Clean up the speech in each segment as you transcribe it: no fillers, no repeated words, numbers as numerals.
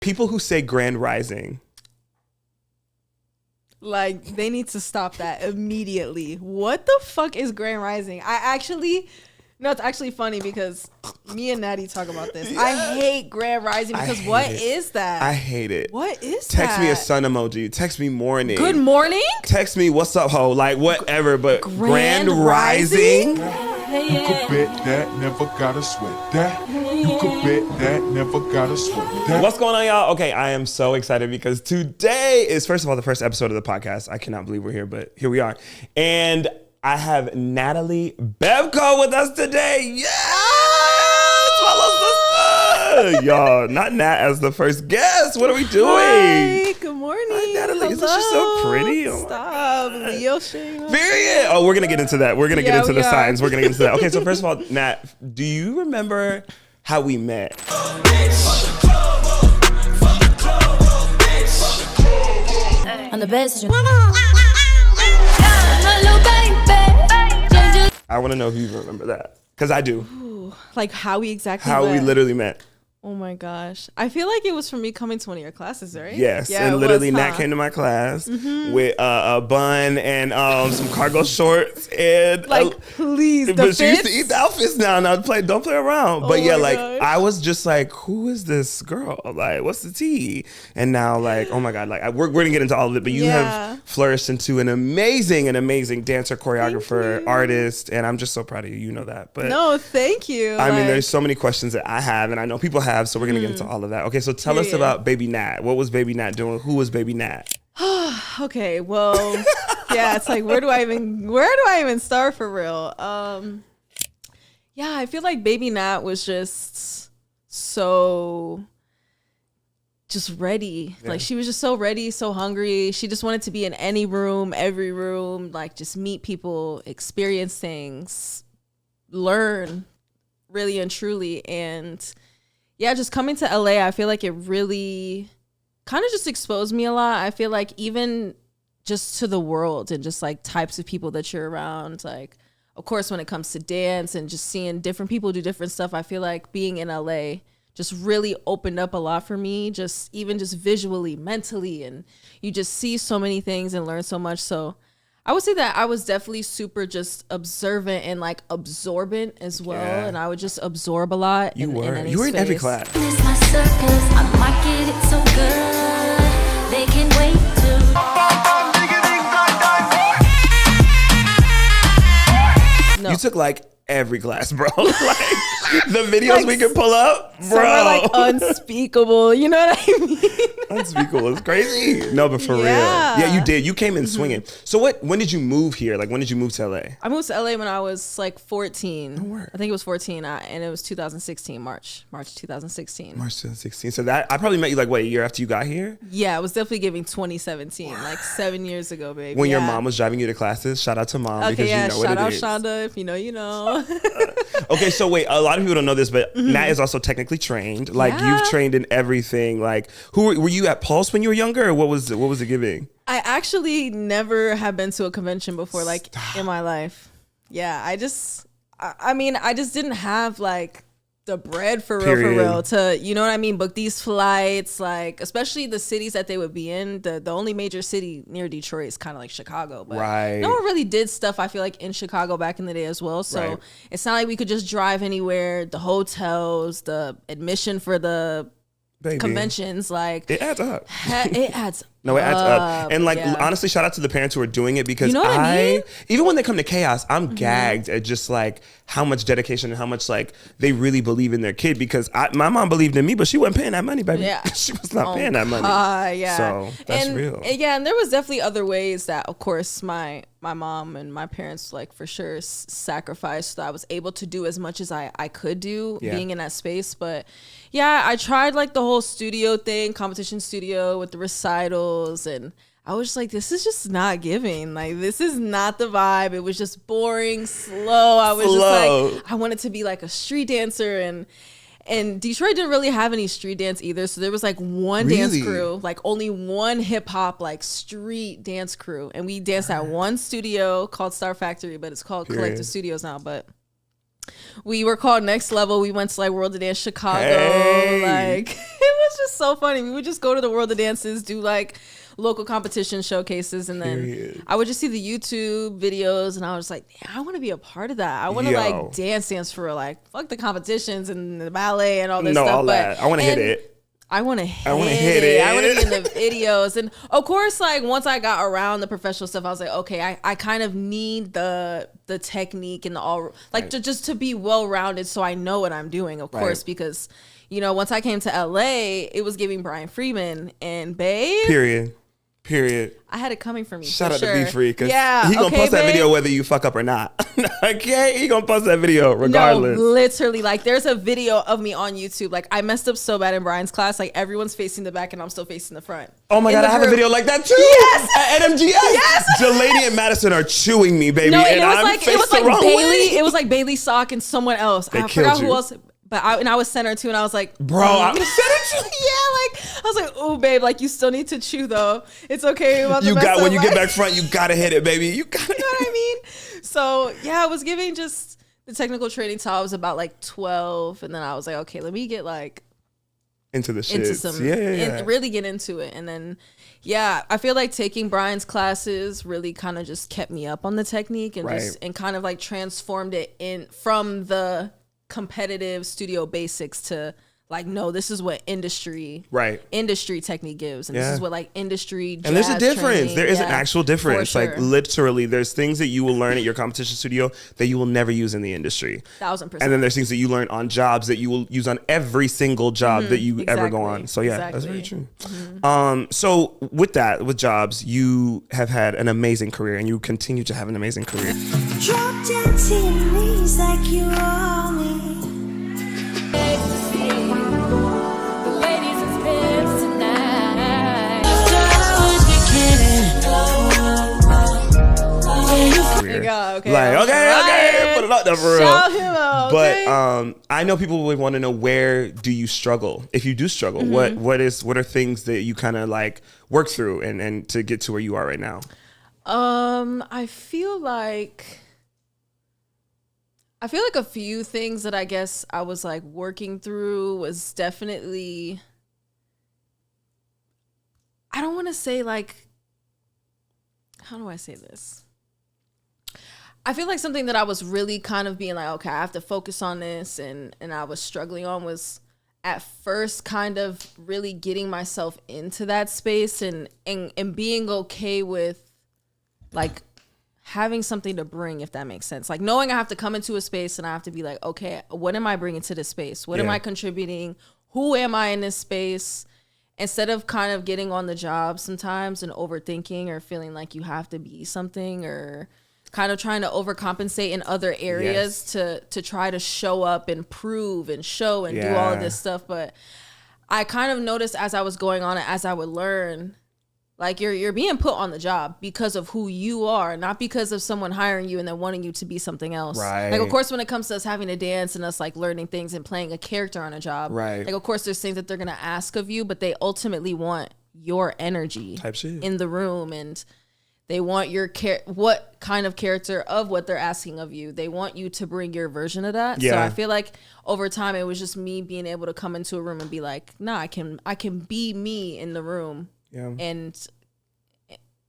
People who say Grand Rising. Like, they need to stop that immediately. What the fuck is Grand Rising? It's actually funny because me and Natty talk about this. Yeah. I hate Grand Rising because what is that? I hate it. What is that? Text me a sun emoji. Text me morning. Good morning? Text me what's up, ho. Like, whatever, but Grand Rising? You could bet that, never gotta sweat that. You could bet that, never gotta sweat that. What's going on, y'all? Okay, I am so excited because today is, first of all, the first episode of the podcast. I cannot believe we're here, but here we are. And I have Natalie Bevco with us today. Yes! Follow sister! Y'all, not Nat as the first guest. What are we doing? Hi, good morning. Hi, Natalie. Isn't she so pretty? Oh, stop. Leo shame. Period. Oh, we're going to get into that. We're going to get into the signs. We're going to get into that. Okay, so first of all, Nat, do you remember how we met? On the best. I want to know if you remember that. Because I do. Ooh, like how we literally met. Oh my gosh. I feel like it was from me coming to one of your classes, right? Yes. Yeah, and literally Nat came to my class with a bun and some cargo shorts and please. But she used to eat the outfits now. Don't play around. But yeah, like gosh. I was just like, who is this girl? Like, what's the tea? And now like, oh my God, like we're gonna get into all of it, but you have flourished into an amazing dancer, choreographer, artist, and I'm just so proud of you. You know that. But no, thank you. I mean, there's so many questions that I have, and I know people have, so we're gonna get into all of that. Okay, so tell us about Baby Nat. What was Baby Nat doing? Who was Baby Nat? Okay, well, yeah, it's like where do I even start for real? Yeah, I feel like Baby Nat was just ready. Yeah. Like she was just so ready, so hungry. She just wanted to be in any room, every room, like just meet people, experience things, learn really and truly. And yeah, just coming to LA, I feel like it really kind of just exposed me a lot. I feel like even just to the world and just like types of people that you're around, like of course when it comes to dance and just seeing different people do different stuff, I feel like being in LA just really opened up a lot for me, just even just visually, mentally, and you just see so many things and learn so much. So I would say that I was definitely super just observant and like absorbent as well. Yeah. And I would just absorb a lot. You were in every class. It's my circus. I market it so good. They can wait to. No. You took like every class, bro. Like the videos like, we can pull up, bro. Some are like unspeakable. You know what I mean? Unspeakable is crazy. No, but for real. Yeah, you did. You came in swinging. So when did you move here? Like when did you move to LA? I moved to LA when I was like 14. Oh, word. I think it was 14 and it was 2016, March 2016. March 2016. So that I probably met you like what, a year after you got here? Yeah, it was definitely giving 2017, like 7 years ago, baby. When your mom was driving you to classes? Shout out to mom because you know what it is. Shout out Shonda, if you know, you know. Okay, so wait, a lot of people don't know this, but Nat is also technically trained. Like you've trained in everything. Like who were you at Pulse when you were younger, or what was it giving? I actually never have been to a convention before, like in my life. Yeah, I just didn't have like the bread for real to, you know what I mean, book these flights, like especially the cities that they would be in. The only major city near Detroit is kind of like Chicago, but no one really did stuff I feel like in Chicago back in the day as well. So it's not like we could just drive anywhere. The hotels, the admission for the conventions, like it adds up. It adds No, it adds up. And like, honestly, shout out to the parents who are doing it because even when they come to Chaos, I'm gagged at just like how much dedication and how much like they really believe in their kid, because my mom believed in me, but she wasn't paying that money, baby. Yeah. She was not paying that money. So that's real. Yeah. And there was definitely other ways that, of course, my mom and my parents, like for sure sacrificed so that I was able to do as much as I could do being in that space. But yeah, I tried like the whole studio thing, competition studio with the recitals, and I was just like, this is just not giving. Like, this is not the vibe. It was just boring, slow. I was just like, I wanted to be like a street dancer, and Detroit didn't really have any street dance either. So there was like one dance crew, like only one hip hop, like street dance crew. And we danced at one studio called Star Factory, but it's called Collective Studios now. But We were called Next Level. We went to like World of Dance Chicago. Hey. Like it was just so funny. We would just go to the World of Dances, do like local competition showcases, and then I would just see the YouTube videos, and I was like, "Damn, I want to be a part of that. I want to like dance for real. Like fuck the competitions and the ballet and all this stuff. All that. I want to hit it. I want to hit it. I want to be in the videos. And of course, like once I got around the professional stuff, I was like, okay, I kind of need the technique and the all, like just to be well-rounded so I know what I'm doing, of course, because, you know, once I came to LA, it was giving Brian Freeman and Babe. Period. I had it coming for me. Shout out sure. to Be Free, because yeah, he gonna post that video whether you fuck up or not. Okay, he gonna post that video regardless. No, literally, like there's a video of me on YouTube. Like I messed up so bad in Brian's class. Like everyone's facing the back and I'm still facing the front. Oh my God, I have a video like that too. Yes, at NMGS. Yes, Delaney and Madison are chewing me, baby. No, and it was I'm like Bailey. It was like Bailey Sock and someone else. I forgot who else. But I was center too, and I was like, bro, I'm center too. Yeah, like I was like, oh babe, like you still need to chew though. It's okay. You got when you get back front, you gotta hit it, baby. You gotta. You know what I mean? So yeah, I was giving just the technical training till I was about like 12, and then I was like, okay, let me get like into the shit, into some, really get into it, and then yeah, I feel like taking Brian's classes really kind of just kept me up on the technique and and kind of like transformed it in from the competitive studio basics to like, no, this is what industry technique gives, and this is what like industry jazz and there's a difference training, there is an actual difference, sure. like literally there's things that you will learn at your competition studio that you will never use in the industry 1000%, and then there's things that you learn on jobs that you will use on every single job that you ever go on. So yeah, that's very true. So with jobs, you have had an amazing career and you continue to have an amazing career. Drop down to your knees like you owe me. Okay, like okay, put it out there for real. Shout him out, okay? But I know people would want to know, where do you struggle? If you do struggle, what are things that you kind of like work through and to get to where you are right now? I feel like a few things that I guess I was like working through was definitely, I don't want to say like, how do I say this? I feel like something that I was really kind of being like, okay, I have to focus on this, and I was struggling on was at first kind of really getting myself into that space and being okay with like having something to bring, if that makes sense. Like knowing I have to come into a space and I have to be like, okay, what am I bringing to this space? What am I contributing? Who am I in this space? Instead of kind of getting on the job sometimes and overthinking or feeling like you have to be something, or kind of trying to overcompensate in other areas to try to show up and prove and show and do all of this stuff. But I kind of noticed as I was going on and as I would learn, like you're being put on the job because of who you are, not because of someone hiring you and then wanting you to be something else. Right. Like, of course, when it comes to us having to dance and us like learning things and playing a character on a job, right. Like, of course, there's things that they're going to ask of you, but they ultimately want your energy type shit in the room, and they want your what kind of character of what they're asking of you. They want you to bring your version of that. Yeah. So I feel like over time it was just me being able to come into a room and be like, nah, I can be me in the room. Yeah.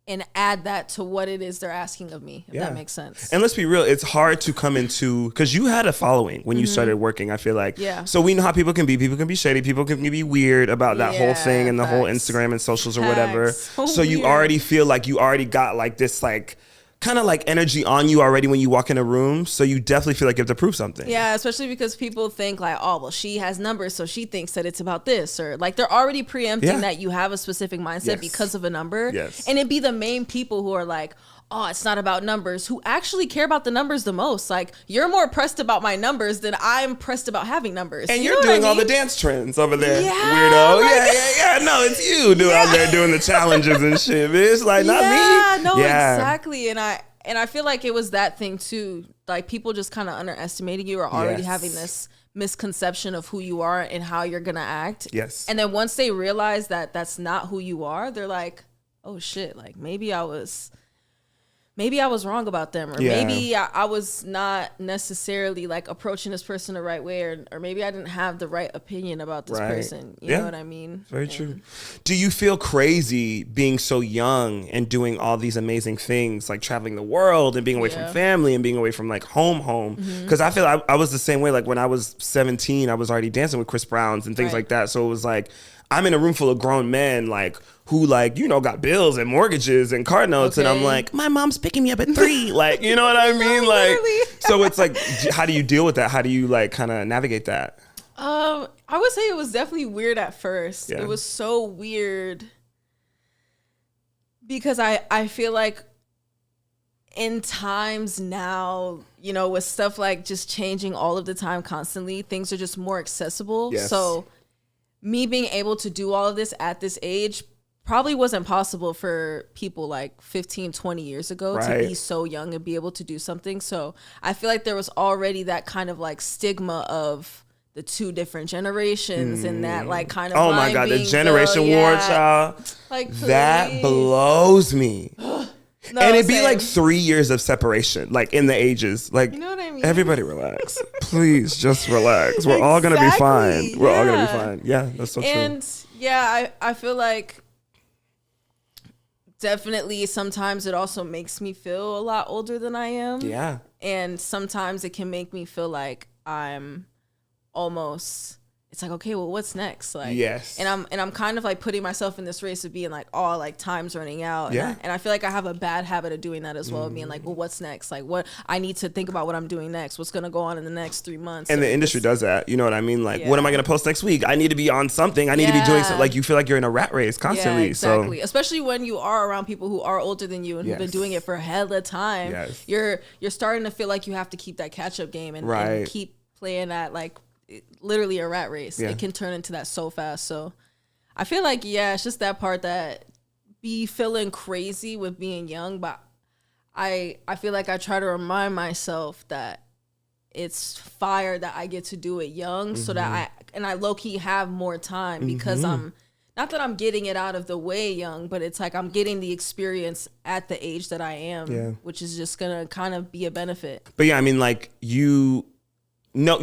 And add that to what it is they're asking of me, if that makes sense. And let's be real, it's hard to come into, because you had a following when you started working, I feel like. Yeah. So we know how people can be. People can be shady. People can be weird about that whole thing and the whole Instagram and socials or whatever. So you already feel like you already got like this like kind of like energy on you already when you walk in a room. So you definitely feel like you have to prove something. Yeah, especially because people think like, oh, well, she has numbers, so she thinks that it's about this. Or like they're already preempting that you have a specific mindset because of a number. Yes. And it'd be the main people who are like, oh, it's not about numbers, who actually care about the numbers the most. Like, you're more pressed about my numbers than I'm pressed about having numbers. And you're doing all the dance trends over there, weirdo. Like, yeah. No, it's you out there doing the challenges and shit. It's like, not me. No, exactly. And I feel like it was that thing too. Like, people just kind of underestimating you, or already having this misconception of who you are and how you're gonna act. Yes. And then once they realize that that's not who you are, they're like, oh shit, like maybe I was maybe I was wrong about them, or Yeah. maybe I was not necessarily like approaching this person the right way, or maybe I didn't have the right opinion about this Right. person. You Yeah. know what I mean? Very true. Do you feel crazy being so young and doing all these amazing things, like traveling the world and being away from family and being away from like home? Because I feel I was the same way. Like when I was 17, I was already dancing with Chris Browns and things like that. So it was like, I'm in a room full of grown men, like who like, you know, got bills and mortgages and car notes. And I'm like, my mom's picking me up at 3. Like, you know what I mean? Like, so it's like, how do you deal with that? How do you like kind of navigate that? I would say it was definitely weird at first. Yeah. It was so weird because I feel like in times now, you know, with stuff like just changing all of the time constantly, things are just more accessible. Yes. So me being able to do all of this at this age probably wasn't possible for people like 15, 20 years ago to be so young and be able to do something. So I feel like there was already that kind of like stigma of the 2 different generations and that like kind of oh my God, the generation war, child. Like, that please. blows me. No, and it'd be same. like 3 years of separation, like in the ages. Like, You know what I mean? everybody relax. Please just relax. We're all going to be fine. We're all going to be fine. Yeah, that's so true. And yeah, I feel like definitely sometimes it also makes me feel a lot older than I am. Yeah. And sometimes it can make me feel like I'm almost, it's like, okay, well, what's next? Like, Yes. And I'm kind of like putting myself in this race of being like, oh, like time's running out. Yeah. And I feel like I have a bad habit of doing that as well, being like, well, what's next? Like, what I need to think about what I'm doing next. What's going to go on in the next 3 months? And or the industry this- does that. You know what I mean? Like, what am I going to post next week? I need to be on something. I need to be doing something. Like, you feel like you're in a rat race constantly. Yeah, exactly. So, Especially when you are around people who are older than you and who've been doing it for hella time. Yes. You're starting to feel like you have to keep that catch up game and keep playing that like literally a rat race. Yeah. It can turn into that so fast. So I feel like, yeah, it's just that part that be feeling crazy with being young, but I feel like I try to remind myself that it's fire that I get to do it young so that I low-key have more time because I'm not that I'm getting it out of the way young, but it's like I'm getting the experience at the age that I am, which is just gonna kind of be a benefit. but yeah, I mean, like, you know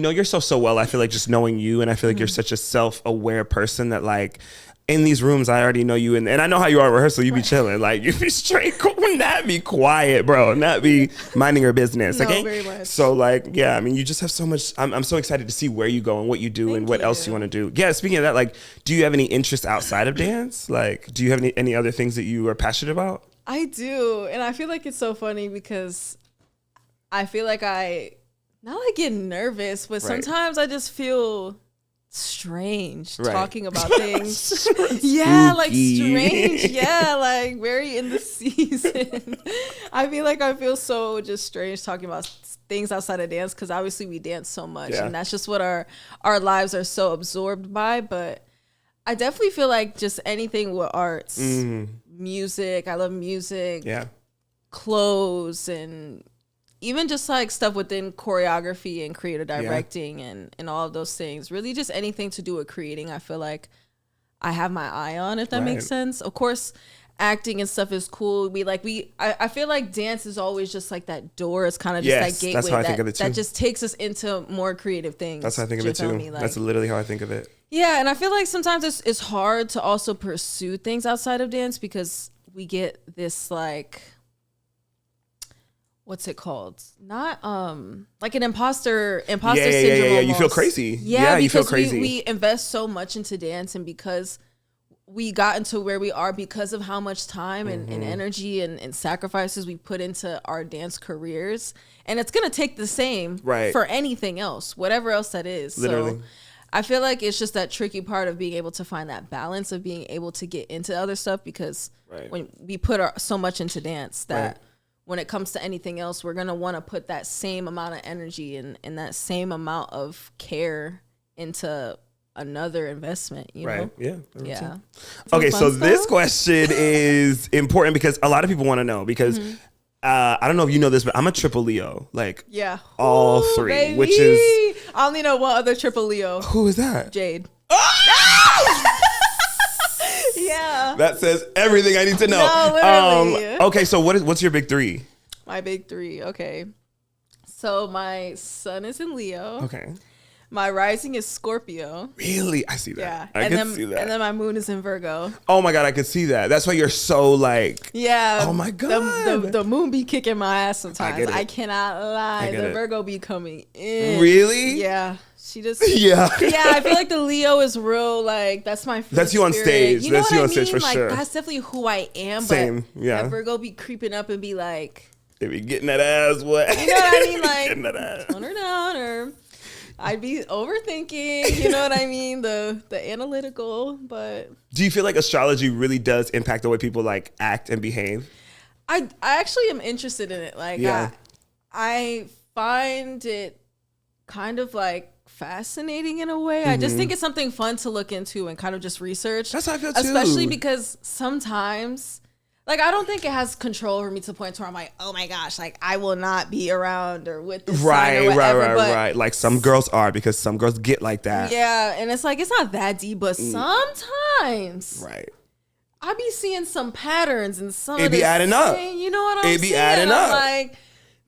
yourself so well. I feel like just knowing you, and I feel like you're such a self-aware person that like in these rooms I already know you, and I know how you are at rehearsal. You be chilling, like you be straight cool, not be quiet, bro, not be minding your business. No, Okay, very much. so like, yeah, I mean, you just have so much. I'm so excited to see where you go and what you do and what else you want to do. Yeah, speaking of that, like, do you have any interests outside of dance? Like, do you have any other things that you are passionate about? I do, and I feel like it's so funny because I feel like I not like get nervous, but sometimes I just feel strange talking about things. Yeah, like strange. Yeah, like very in the season. I feel like I feel so just strange talking about things outside of dance because obviously we dance so much and that's just what our lives are so absorbed by. But I definitely feel like just anything with arts, music. I love music. Yeah, clothes and even just like stuff within choreography and creative directing and all of those things. Really just anything to do with creating, I feel like I have my eye on, if that makes sense. Of course, acting and stuff is cool. I feel like dance is always just like that door. It's kind of just that gateway that's how I think of it too. that just takes us into more creative things. That's how I think of it too. That's literally how I think of it. Yeah, and I feel like sometimes it's hard to also pursue things outside of dance because we get this like, what's it called? Not like an imposter syndrome. Yeah. You feel crazy. Yeah, you feel because crazy. we invest so much into dance, and because we got into where we are because of how much time and energy and sacrifices we put into our dance careers, and it's gonna take the same for anything else, whatever else that is. Literally. So I feel like it's just that tricky part of being able to find that balance of being able to get into other stuff because when we put so much into dance that when it comes to anything else, we're going to want to put that same amount of energy and that same amount of care into another investment, you know? Yeah. Okay, so this question is important because a lot of people want to know because I don't know if you know this, but I'm a triple Leo, like all three, baby. which is... I only know one other triple Leo. Who is that? Jade. That says everything I need to know. No, literally. Okay, so what's your big three? My big three. Okay. So my sun is in Leo. Okay. My rising is Scorpio. Really? I see that. Yeah. I can see that. And then my moon is in Virgo. Oh my God, I could see that. That's why you're so like. Yeah. Oh my God. The moon be kicking my ass sometimes. I cannot lie. The it. Virgo be coming in. Really? Yeah. She just. Yeah. Yeah, I feel like the Leo is real. Like, that's my free That's you on spirit. stage. You know That's what you I on stage mean? for Like, sure. that's definitely who I am. Same, But yeah. that Virgo be creeping up and be like. They be getting that ass wet. You know what I mean? Getting that Like, ass. tone her down, or I'd be overthinking. You know what I mean? The analytical, but Do you feel like astrology really does impact the way people like act and behave? I actually am interested in it. Like, Yeah. I find it kind of like fascinating in a way. I just think it's something fun to look into and kind of just research. That's how I feel too. Especially because sometimes. Like, I don't think it has control over me to the point where I'm like, oh my gosh, like, I will not be around or with this sign or whatever. Right. Like some girls are, because some girls get like that. Yeah, and it's like, it's not that deep, but sometimes Right. I be seeing some patterns and some It of be this adding up. thing, you know what I'm It be saying? adding I'm up. like,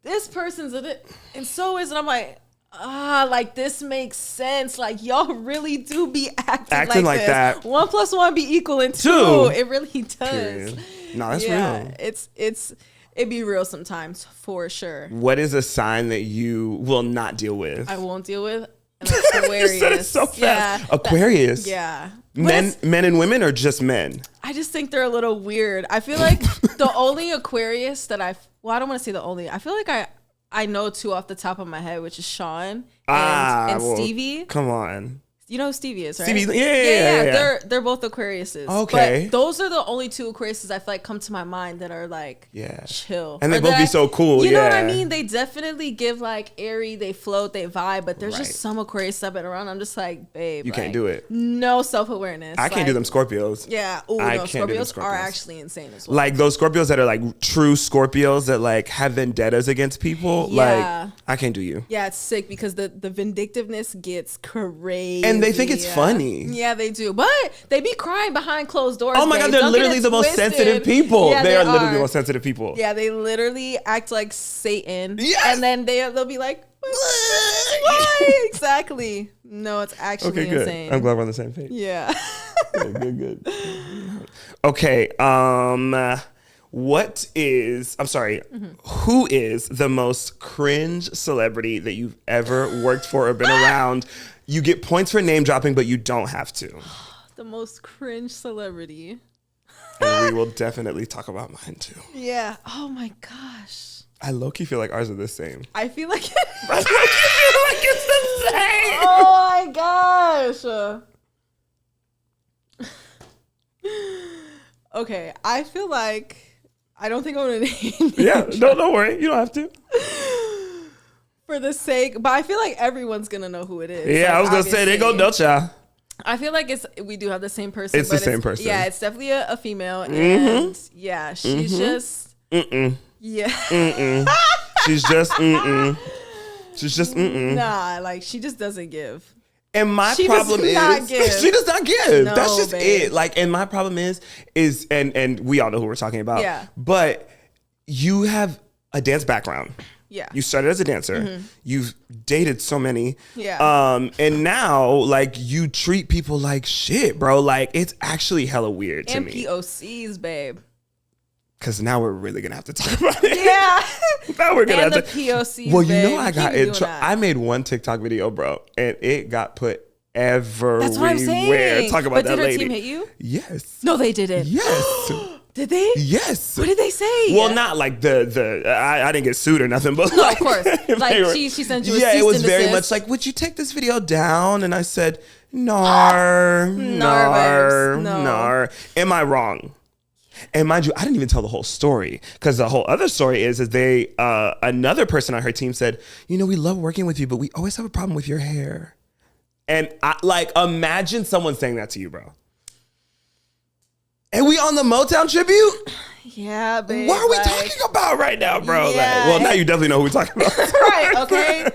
this person's a bit, and so is, and I'm like, like this makes sense. Like, y'all really do be acting like like this. that. 1 + 1 be equal in 2. Two. It really does. Period. No, that's Yeah, real. it be real sometimes for sure. What is a sign that you will not deal with? I won't deal with. And that's Aquarius. You said it so fast. Yeah, Aquarius. yeah. But Men and women, or just men? I just think they're a little weird. I feel like the only Aquarius that I don't want to say the only. I feel like I know two off the top of my head, which is Sean and well, Stevie. Come on. You know who Stevie is, right? Stevie, yeah. They're both Aquariuses. Okay. But those are the only two Aquariuses I feel like come to my mind that are like chill. And they Or both that be so cool. You know what I yeah. mean? They definitely give like airy, they float, they vibe, but there's Right. just some Aquarius I've been around. I'm just like, babe. You can't like, do it. No self-awareness. I can't do them Scorpios. Yeah. Oh, I no. can't do them Scorpios are Scorpios. actually insane as well. Like those Scorpios that are like true Scorpios that like have vendettas against people. Yeah. Like, I can't do you. Yeah, it's sick because the vindictiveness gets crazy. And they think it's funny. Yeah, they do. But they be crying behind closed doors. Oh my God, babe. they're Don't get literally it the most twisted. sensitive people. Yeah, they are literally the most sensitive people. Yeah, they literally act like Satan. Yes! And then they'll be like, why? Exactly. No, it's actually Okay, good. insane. I'm glad we're on the same page. Yeah. Good. Okay. Who is the most cringe celebrity that you've ever worked for or been around? You get points for name dropping, but you don't have to. The most cringe celebrity. And we will definitely talk about mine too. Yeah. Oh my gosh. I low-key feel like ours are the same. I feel like I low-key feel like it's the same. oh my gosh. Okay, I feel like I don't think I'm gonna name Yeah, don't worry. You don't have to. for the sake, but I feel like everyone's gonna know who it is. Yeah, Like, I was gonna say they go obviously. Dutcha. I feel like we do have the same person. It's but the same person. Yeah, it's definitely a female, and yeah, she's just yeah. She's just She's just Nah, like she just doesn't give. And my She problem does not is give. she does not give. No, That's just babe. it. Like, and my problem is and we all know who we're talking about. Yeah. But you have a dance background. Yeah. You started as a dancer. You've dated so many. Yeah. And now like you treat people like shit, bro. Like it's actually hella weird to And me. POCs, babe. Cause now we're really gonna have to talk about it. Yeah. Now we're gonna And have the to. POCs. Well, you babe. know I got Keep in doing trouble. that. I made one TikTok video, bro, and it got put everywhere. That's what I'm saying. Talk about But that did her lady. team hit you? Yes. No, they didn't. Yes. Did they? Yes. What did they say? Well, not like I didn't get sued or nothing, but No, like, of course. Like they were- she sent you a Yeah, cease it was and very desist. much like, would you take this video down? And I said, nar. Am I wrong? And mind you, I didn't even tell the whole story because the whole other story is they another person on her team said, you know, we love working with you, but we always have a problem with your hair. And I like imagine someone saying that to you, bro. And we on the Motown tribute? Yeah, babe. What are we like, talking about right now, bro? Yeah. Like, well, now you definitely know who we're talking about. Right, okay.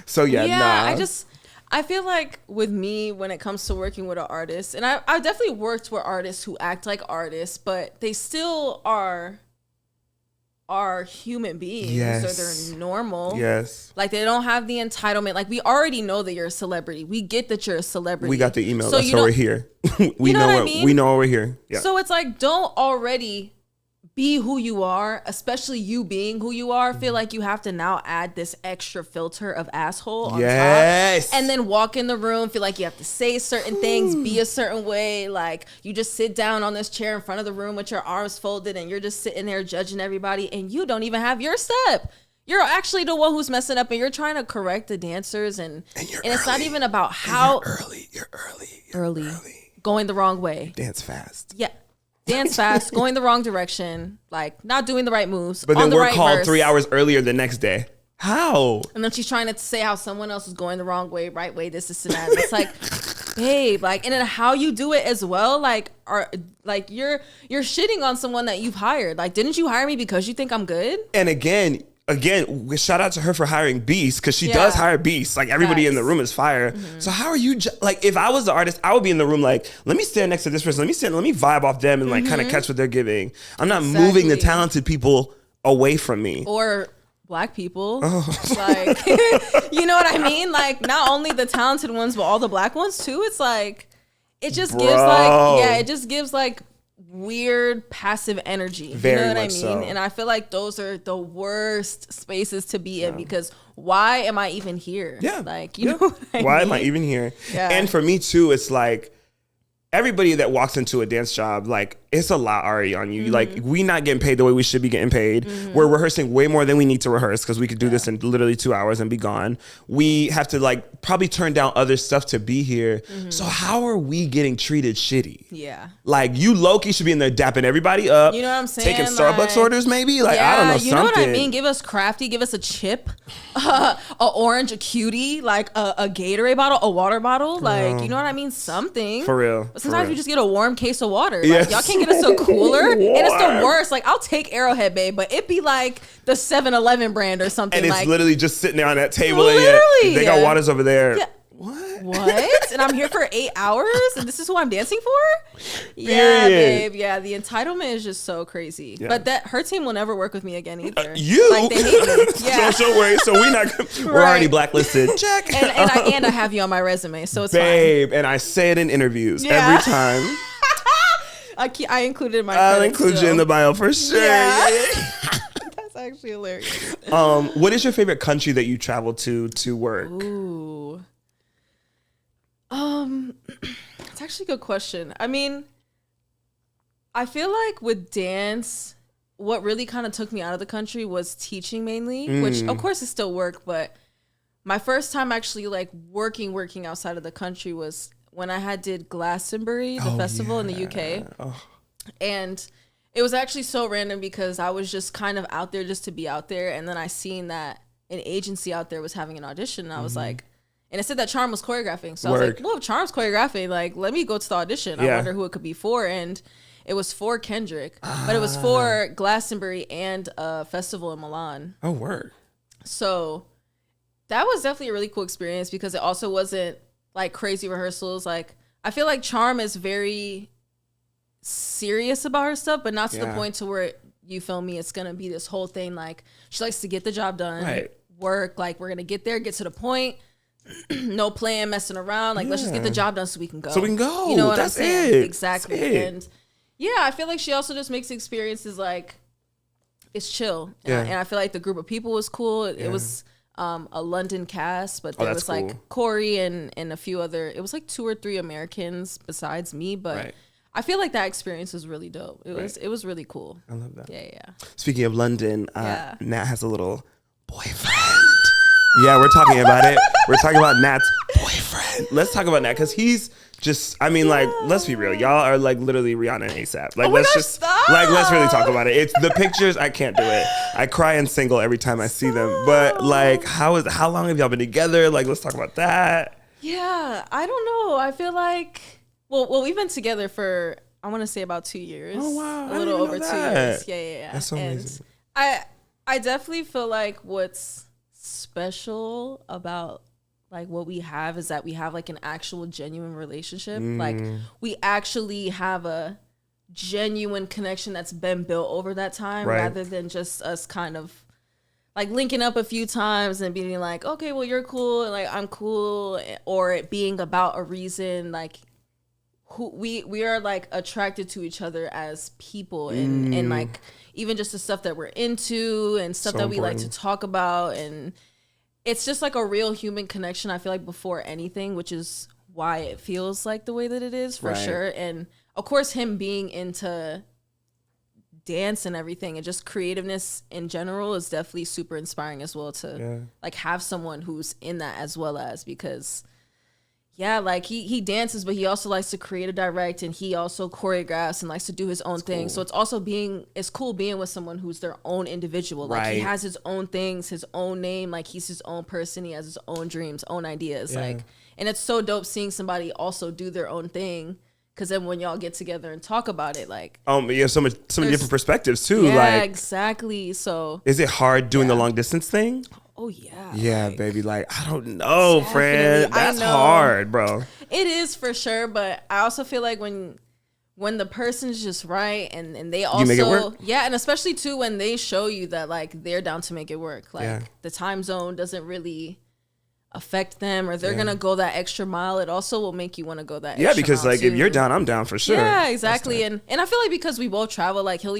So yeah, Yeah, nah. I feel like with me, when it comes to working with an artist, and I definitely worked with artists who act like artists, but they still are human beings, Yes. or they're normal. Yes. Like they don't have the entitlement. Like we already know that you're a celebrity. We get that you're a celebrity. We got the email. So That's why we're here. We you know what I what mean? we know we're here. Yeah. So it's like, don't already be who you are, especially you being who you are. Feel like you have to now add this extra filter of asshole on Yes. top, and then walk in the room, feel like you have to say certain things, be a certain way. Like you just sit down on this chair in front of the room with your arms folded, and you're just sitting there judging everybody, and you don't even have your step. You're actually the one who's messing up, and you're trying to correct the dancers, and it's not even about how You're early. going the wrong way. Dance fast. Yeah. Dance fast, going the wrong direction, like not doing the right moves. But on then the we're right called verse. 3 hours earlier the next day. How? And then she's trying to say how someone else is going the wrong way, right way, this and that. And it's like, babe, like, and then how you do it as well, like, you're shitting on someone that you've hired. Like, didn't you hire me because you think I'm good? And again, shout out to her for hiring Beast, because she does hire Beast. Like everybody in the room is fire. So how are you? Like if I was the artist, I would be in the room like, let me stand next to this person. Let me vibe off them and like kind of catch what they're giving. I'm not moving the talented people away from me. Or Black people. Like, you know what I mean? Like not only the talented ones, but all the Black ones too. It's like, it just gives like weird passive energy. Very you know what I much mean? so. And I feel like those are the worst spaces to be in, because why am I even here? Yeah. Like, you know what I mean? Why am I even here? Yeah. And for me too, it's like everybody that walks into a dance job, like it's a lot already on you. Like we not getting paid the way we should be getting paid. We're rehearsing way more than we need to rehearse, because we could do this in literally 2 hours and be gone. We have to like probably turn down other stuff to be here. So how are we getting treated shitty? Yeah. Like you low-key should be in there dapping everybody up. You know what I'm saying? Taking Starbucks orders maybe? Like I don't know, you know what I something. mean? Give us crafty, give us a chip, a orange, a cutie, like a Gatorade bottle, a water bottle. Like, you know what I mean? Something. For real. But sometimes we just get a warm case of water. Like, Yes. y'all can't get us a cooler. And it's the worst. Like, I'll take Arrowhead, babe, but it be like the 7-Eleven brand or something. And it's like, literally just sitting there on that table. Literally. And they got waters over there. Yeah. What? And I'm here for 8 hours, and this is who I'm dancing for? Yeah, Period. babe. Yeah, the entitlement is just so crazy. Yeah. But that her team will never work with me again either. You? Like, they hate me. Yeah. Don't worry. So we're already blacklisted. Check. And I have you on my resume, so it's Babe, and I say it in interviews every time. fine. I included in my I'll credits include you still. in the bio for sure. Yeah. Yeah. That's actually hilarious. What is your favorite country that you travel to work? Ooh. It's actually a good question. I mean, I feel like with dance, what really kind of took me out of the country was teaching mainly, which of course is still work, but my first time actually like working outside of the country was when I did Glastonbury, the festival in the UK. Oh. And it was actually so random because I was just kind of out there just to be out there. And then I seen that an agency out there was having an audition. And I was like, and it said that Charm was choreographing. So I was like, well, if Charm's choreographing, like, let me go to the audition. I wonder who it could be for. And it was for Kendrick, but it was for Glastonbury and a festival in Milan. Oh, word. So that was definitely a really cool experience because it also wasn't like crazy rehearsals. Like, I feel like Charm is very serious about her stuff, but not to the point to where, you feel me, it's gonna be this whole thing. Like, she likes to get the job done, work, like, we're gonna get there, get to the point. No playing, messing around. Like, let's just get the job done so we can go. You know what I'm saying? It. Exactly. That's it. And yeah, I feel like she also just makes experiences like, it's chill. And I feel like the group of people was cool. It was a London cast, but there was like cool. Corey and a few other, it was like 2 or 3 Americans besides me, but I feel like that experience was really dope. It was really cool. I love that. Yeah. Speaking of London, Nat has a little boyfriend. Yeah, we're talking about it. We're talking about Nat's boyfriend. Let's talk about Nat because he's just, I mean, like, let's be real. Y'all are like literally Rihanna and ASAP. Like, let's really talk about it. It's the pictures. I can't do it. I cry in single every time I see them. But like, how long have y'all been together? Like, let's talk about that. Yeah, I don't know. I feel like, well, we've been together for, I want to say about 2 years. Oh, wow. A little over 2 years. Yeah. That's so amazing. I definitely feel like what's special about like what we have is that we have like an actual genuine relationship. Like we actually have a genuine connection that's been built over that time, rather than just us kind of like linking up a few times and being like, okay, well, you're cool, and like I'm cool, or it being about a reason. Like who we are like attracted to each other as people, and like even just the stuff that we're into and stuff that we like to talk about, and it's just like a real human connection. I feel like before anything, which is why it feels like the way that it is for sure. And of course, him being into dance and everything and just creativeness in general is definitely super inspiring as well to like have someone who's in that as well, as because like he dances, but he also likes to create and direct, and he also choreographs and likes to do his own thing. So it's cool being with someone who's their own individual. Like he has his own things, his own name, like he's his own person, he has his own dreams, own ideas. Like, and it's so dope seeing somebody also do their own thing. Cause then when y'all get together and talk about it, like you have so many different perspectives too. Yeah, like exactly. So is it hard doing the long distance thing? Oh yeah. Yeah, like, baby. Like I don't know, friend. That's hard, bro. It is for sure, but I also feel like when the person's just right and they also you make it work? and especially too when they show you that like they're down to make it work. Like the time zone doesn't really affect them, or they're gonna go that extra mile. It also will make you want to go that extra because mile like too. if you're down, I'm down for sure. Yeah, exactly. And I feel like because we both travel, like he'll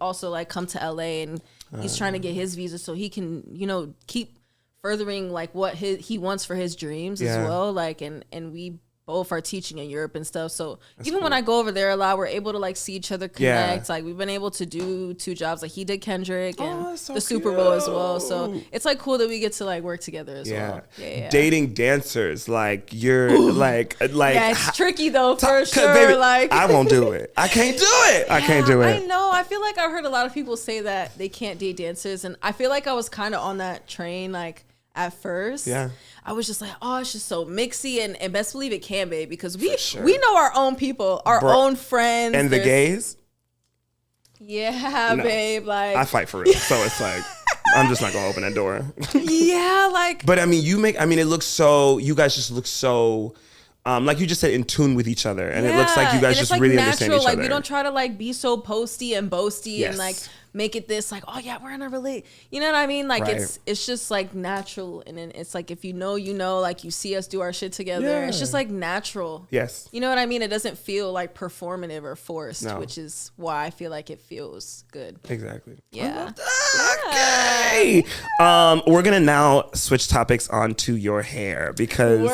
also like come to LA, and he's trying to get his visa so he can, you know, keep furthering like what he wants for his dreams as well. Like and we both are teaching in Europe and stuff. So even when I go over there a lot, we're able to like see each other connect. Like we've been able to do 2 jobs. Like he did Kendrick and the Super Bowl as well. So it's like cool that we get to like work together as well. Yeah. Dating dancers, like you're like yeah, it's tricky though for sure. Baby, like I won't do it. I can't do it. I can't do it. I know. I feel like I've heard a lot of people say that they can't date dancers, and I feel like I was kind of on that train like at first. I was just like, oh, it's just so mixy, and best believe it can be, because we know our own people, our own friends. And the gays? Yeah, no, babe. Like I fight for it. So it's like I'm just not gonna open that door. But I mean it looks so, you guys just look so like you just said, in tune with each other, and it looks like you guys just like really understand each other. Like we don't try to like be so posty and boasty and like make it this like, oh yeah, we're in a you know what I mean? Like it's just like natural, and then it's like if you know, like you see us do our shit together. It's just like natural. Yes. You know what I mean? It doesn't feel like performative or forced, which is why I feel like it feels good. Exactly. Yeah. Okay. We're gonna now switch topics onto your hair, because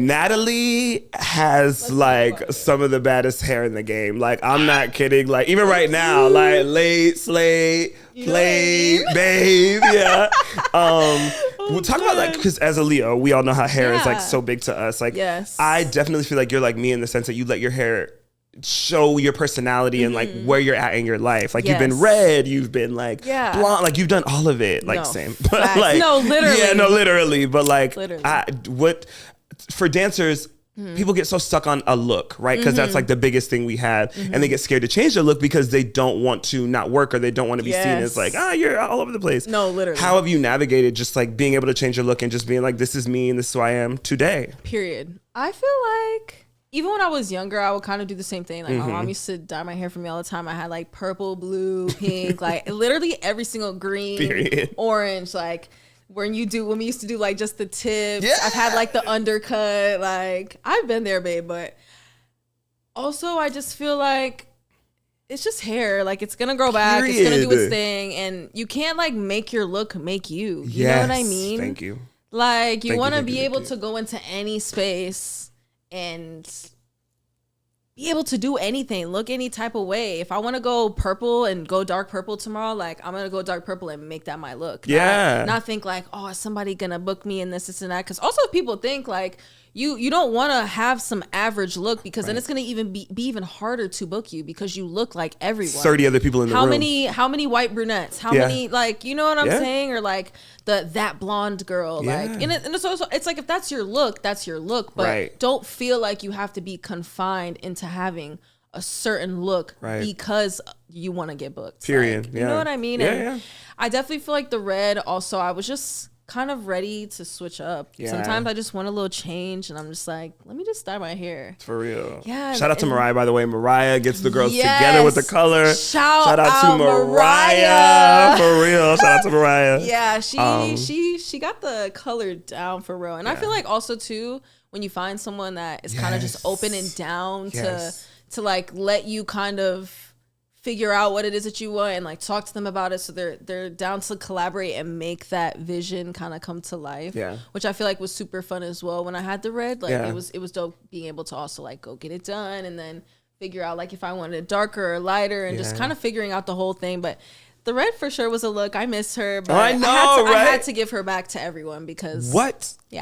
Natalie has like some of the baddest hair in the game. Like I'm not kidding. Like even right now, like late slate, play, babe. Yeah. We'll talk about like, because as a Leo, we all know how hair is like so big to us. Like I definitely feel like you're like me in the sense that you let your hair show your personality and like where you're at in your life. Like you've been red, you've been like blonde, like you've done all of it. Like same, but like literally. Yeah, no, literally. But like what for dancers, people get so stuck on a look, right? Because that's like the biggest thing we have. And they get scared to change their look because they don't want to not work, or they don't want to be seen as like, you're all over the place. No, literally. How have you navigated just like being able to change your look and just being like, this is me and this is who I am today? Period. I feel like even when I was younger, I would kind of do the same thing. Like my mom used to dye my hair for me all the time. I had like purple, blue, pink, like literally every single green, orange, like when we used to do like just the tips. I've had like the undercut, like I've been there, babe. But also I just feel like it's just hair. Like it's gonna grow back. It's gonna do its thing, and you can't like make your look make you. You know what I mean? Thank you. Like you want to be able to go into any space and be able to do anything, look any type of way. If I want to go purple and go dark purple tomorrow, like I'm gonna go dark purple and make that my look. Not think like, oh, is somebody gonna book me in this and that? Because also people think like you don't want to have some average look, because then it's gonna even be even harder to book you, because you look like everyone. 30 other people in the room. How many white brunettes? How many, like, you know what I'm saying? Or like that blonde girl. Like, and it's also, it's like if that's your look, that's your look. But don't feel like you have to be confined into having a certain look because you want to get booked. Period. Like, you know what I mean? I definitely feel like the red also, I was just kind of ready to switch up. Yeah. Sometimes I just want a little change, and I'm just like, let me just dye my hair. For real. Yeah. Shout out to Mariah, by the way. Mariah gets the girls Yes. together with the color. Shout out to Mariah. For real. Shout out to Mariah. Yeah, she got the color down for real. And I feel like also too, when you find someone that is kind of just open and down to like let you kind of figure out what it is that you want and like talk to them about it, so they're down to collaborate and make that vision kind of come to life. Yeah, which I feel like was super fun as well. When I had the red, like it was dope being able to also like go get it done and then figure out like if I wanted it darker or lighter and just kind of figuring out the whole thing. But the red for sure was a look. I miss her, but I had to give her back to everyone because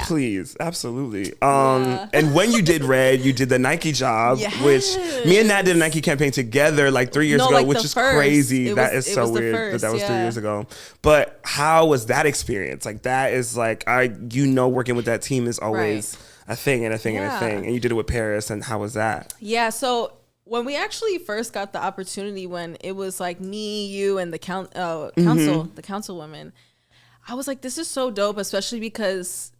please, absolutely. And when you did red, you did the Nike job, which me and Nat did a Nike campaign together like 3 years ago, like which is crazy. That is so weird that was 3 years ago. But how was that experience? Like that is like working with that team is always a thing and a thing and a thing. And you did it with Paris, and how was that? Yeah, so when we actually first got the opportunity, when it was like me, you, and the councilwoman, I was like, this is so dope, especially because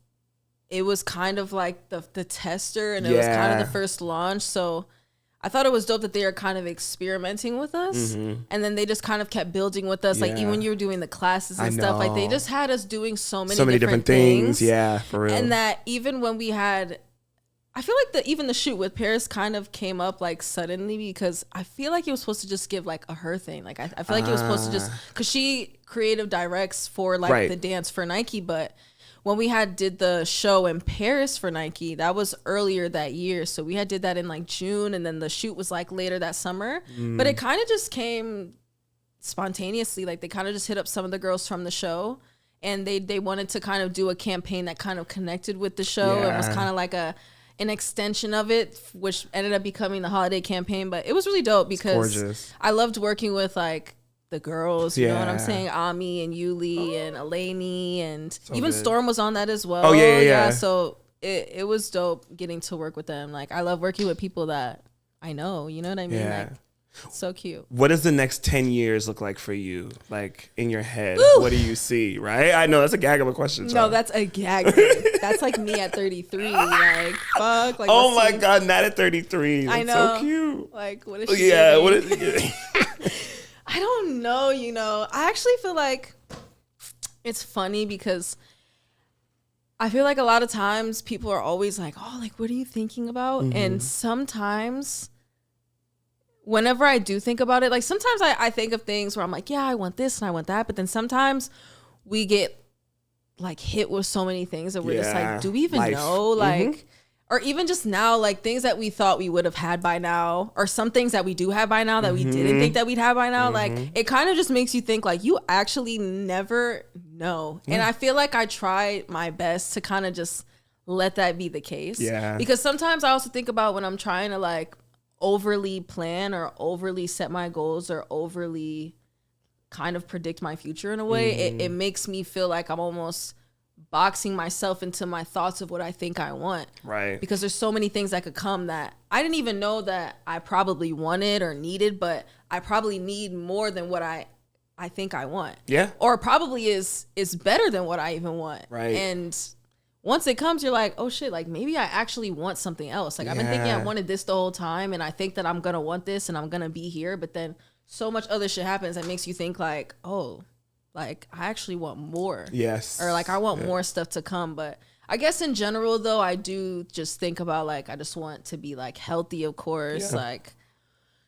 it was kind of like the tester and it was kind of the first launch. So I thought it was dope that they are kind of experimenting with us. And then they just kind of kept building with us. Like even when you were doing the classes and stuff, like they just had us doing so many different things. Yeah, for real. And that even when we had, I feel like even the shoot with Paris kind of came up like suddenly, because I feel like it was supposed to just give like a her thing. Like I feel like it was supposed to just, because she creative directs for like the dance for Nike. But when we did the show in Paris for Nike, that was earlier that year. So we did that in like June, and then the shoot was like later that summer. But it kind of just came spontaneously. Like they kind of just hit up some of the girls from the show, and they wanted to kind of do a campaign that kind of connected with the show and was kind of like an extension of it, which ended up becoming the holiday campaign. But it was really dope because I loved working with like the girls, you know what I'm saying? Ami and Yuli and Eleni, and even Storm was on that as well. So it was dope getting to work with them. Like I love working with people that I know, you know what I mean? Like so cute. What does the next 10 years look like for you? Like in your head, what do you see? Right? I know that's a gag of a question. No, that's a gag. That's like me at 33. Like fuck. Like oh my god, Nat at 33. That's I know. So cute. Like what is she? Yeah. Doing? What is? I don't know. You know, I actually feel like it's funny because I feel like a lot of times people are always like, "Oh, like what are you thinking about?" And sometimes, whenever I do think about it, like sometimes I think of things where I'm like, yeah, I want this and I want that. But then sometimes we get like hit with so many things that we're just like, do we even know? Like, or even just now, like things that we thought we would have had by now, or some things that we do have by now that we didn't think that we'd have by now. Like it kind of just makes you think like you actually never know. And I feel like I try my best to kind of just let that be the case. Yeah. Because sometimes I also think about when I'm trying to like overly plan or overly set my goals or overly kind of predict my future in a way, it makes me feel like I'm almost boxing myself into my thoughts of what I think I want. Right. Because there's so many things that could come that I didn't even know that I probably wanted or needed, but I probably need more than what I think I want. Yeah. Or probably is better than what I even want. Right. And once it comes, you're like, oh shit, like maybe I actually want something else. Like I've been thinking I wanted this the whole time, and I think that I'm gonna want this and I'm gonna be here, but then so much other shit happens that makes you think like, oh, like I actually want more. Yes. Or like I want more stuff to come. But I guess in general though, I do just think about like I just want to be like healthy, of course. Like